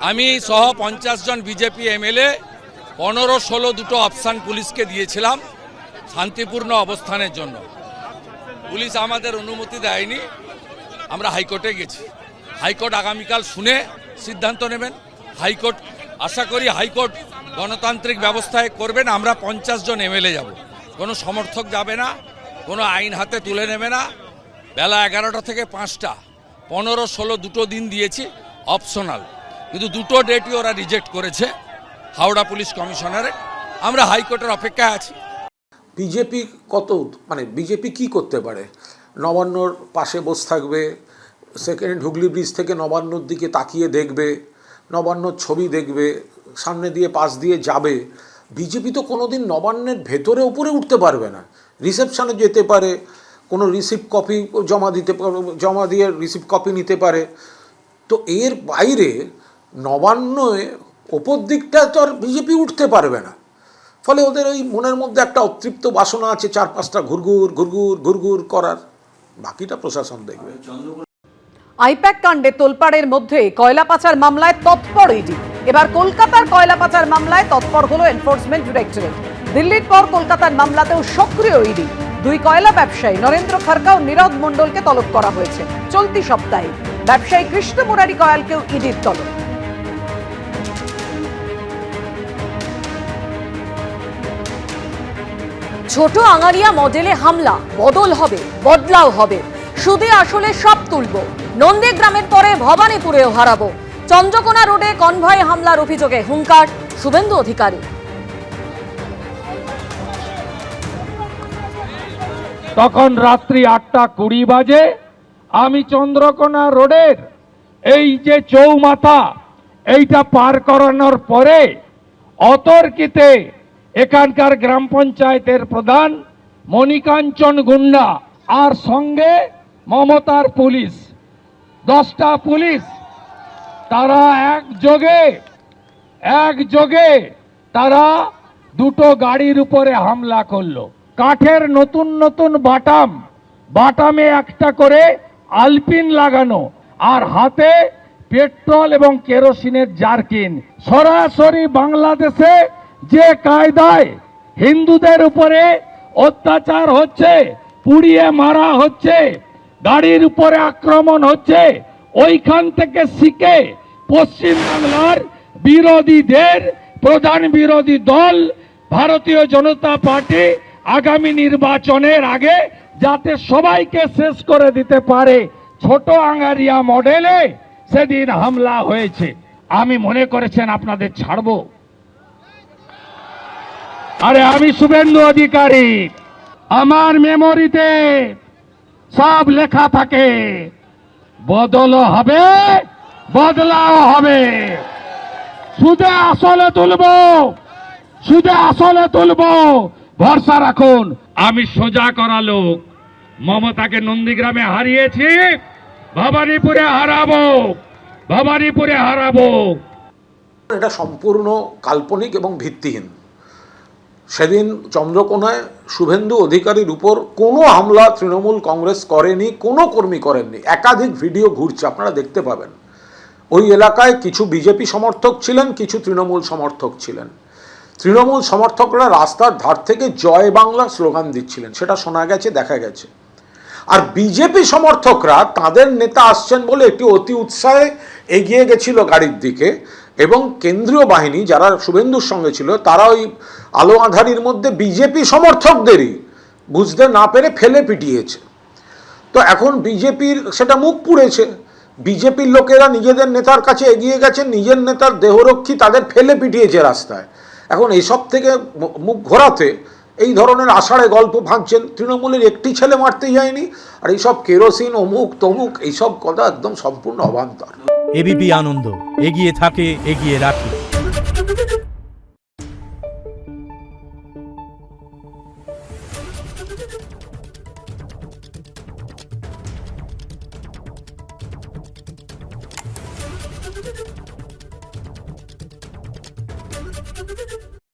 আমি সহ 50 জন BJP MLA 15-16 দুটো অপশান পুলিশকে দিয়েছিলাম শান্তিপূর্ণ অবস্থানের জন্য। পুলিশ আমাদের অনুমতি দেয়নি, আমরা হাইকোর্টে গেছি। হাইকোর্ট আগামীকাল শুনে সিদ্ধান্ত নেবেন। হাইকোর্ট আশা করি হাইকোর্ট গণতান্ত্রিক ব্যবস্থায় করবেন। আমরা 50 জন এমএলএ যাব, কোনো সমর্থক যাবে না, কোনো আইন হাতে তুলে নেবে না। বেলা 11টা থেকে 5টা 15-16 দুটো দিন দিয়েছি অপশনাল, কিন্তু দুটো ডেটই ওরা রিজেক্ট করেছে হাওড়া পুলিশ কমিশনারেট। আমরা হাইকোর্টের অপেক্ষায় আছি। বিজেপি বিজেপি কি করতে পারে? নবান্নর পাশে বসে থাকবে, সেকেন্ড হুগলি ব্রিজ থেকে নবান্নর দিকে তাকিয়ে দেখবে, নবান্নর ছবি দেখবে, সামনে দিয়ে পাশ দিয়ে যাবে। বিজেপি তো কোনোদিন নবান্নের ভেতরে উপরে উঠতে পারবে না। রিসেপশনে যেতে পারে, কোনো রিসিপ্ট কপি জমা দিয়ে রিসিপ্ট কপি নিতে পারে, তো এর বাইরে নবান্নয় ওপর দিকটা তো আর বিজেপি উঠতে পারবে না। ফলে ওদের ওই মনের মধ্যে একটা অতৃপ্ত বাসনা আছে 4-5টা ঘুরঘুর করার, বাকিটা প্রশাসন দেখবে। আইপ্যাক কাণ্ডে তোলপাড়ের মধ্যে কয়লা পাচার মামলায় তৎপর ইডি। এবার কলকাতার কয়লা পাচার মামলায় তৎপর হলো এনফোর্সমেন্ট ডিরেক্টরেট। দিল্লির পর কলকাতার মামলাতেও সক্রিয় ইডি। দুই কয়লা ব্যবসায়ী নরেন্দ্র খারকা ও নীরদ মণ্ডলকে তলব করা হয়েছে চলতি সপ্তাহে। ব্যবসায়ী কৃষ্ণ মুরারি কয়ালকেও ইডির তলব। ছোট আঙারিয়া মডেলে হামলা, বদল হবে, বদলাও হবে, সুদে আসলে সব তুলব। নন্দীগ্রামের পরে ভবানীপুরেও হারাবো। চন্দ্রকোনা রোডে কনভয় হামলার অভিযোগে হুঙ্কার শুভেন্দু অধিকারী। তখন রাত্রি 8:20 বাজে আমি চন্দ্রকোনা রোডের এই যে চৌমাথা এইটা পার করানোর পরে অতর্কিতে এখানকার গ্রাম পঞ্চায়েতের প্রধান মণিকাঞ্চন গুন্ডা আর সঙ্গে মমতার পুলিশ 10টা পুলিশ, তারা একযোগে তারা দুটো গাড়ির উপরে হামলা করলো। কাঠের নতুন বাটামে একটা করে আলপিন লাগানো, আর হাতে পেট্রোল এবং কেরোসিনের জারকিন। সরাসরি বাংলাদেশে যে কায়দায় হিন্দুদের উপরে অত্যাচার হচ্ছে, পুড়িয়ে মারা হচ্ছে, গাড়ির উপরে আক্রমণ হচ্ছে, ওইখান থেকে শিখে পশ্চিমবাংলার বিরোধীদের প্রধান বিরোধী দল ভারতীয় জনতা পার্টি আগামী নির্বাচনের আগে যাতে সবাইকে শেষ করে দিতে পারে, ছোট আঙ্গারিয়া মডেলে সেদিন হামলা হয়েছে। আমি মনে করেছেন আপনাদের ছাড়বো? আরে আমি শুভেন্দু অধিকারী, আমার মেমোরিতে সব লেখা থাকে, বদলও হবে, বদলাও হবে। সুদে আসলে তুলবো, ভরসা রাখুন। আমি সোজা করা লোক। মমতাকে নন্দীগ্রামে হারিয়েছি, ভবানীপুরে হারাবো। এটা সম্পূর্ণ কাল্পনিক এবং ভিত্তিহীন। সেদিন চন্দ্রকোনায় শুভেন্দু অধিকারীর উপর কোনো হামলা তৃণমূল কংগ্রেস করেনি, কোনো কর্মী করেননি। একাধিক ভিডিও ঘুরছে, আপনারা দেখতে পাবেন। ওই এলাকায় কিছু বিজেপি সমর্থক ছিলেন, কিছু তৃণমূল সমর্থক ছিলেন। তৃণমূল সমর্থকরা রাস্তার ধার থেকে জয় বাংলা স্লোগান দিচ্ছিলেন, সেটা শোনা গেছে, দেখা গেছে। আর বিজেপি সমর্থকরা তাদের নেতা আসছেন বলে একটি অতি উৎসাহে এগিয়ে গেছিল গাড়ির দিকে, এবং কেন্দ্রীয় বাহিনী যারা শুভেন্দুর সঙ্গে ছিল তারা ওই আলো আঁধারির মধ্যে বিজেপি সমর্থকদেরই বুঝতে না পেরে ফেলে পিটিয়েছে। তো এখন বিজেপির সেটা মুখ পুড়েছে। বিজেপির লোকেরা নিজেদের নেতার কাছে এগিয়ে গেছেন, নিজের নেতার দেহরক্ষী তাদের ফেলে পিটিয়েছে রাস্তায়। এখন এইসব থেকে মুখ ঘোরাতে এই ধরনের আষাঢ়ে গল্প ভাঙছেন। তৃণমূলের একটি ছেলে মারতে যায়নি, আর এইসব কেরোসিন অমুক তমুক এইসব কথা একদম সম্পূর্ণ অবান্তর। এবিপি আনন্দ, এগিয়ে থাকে, এগিয়ে রাখে।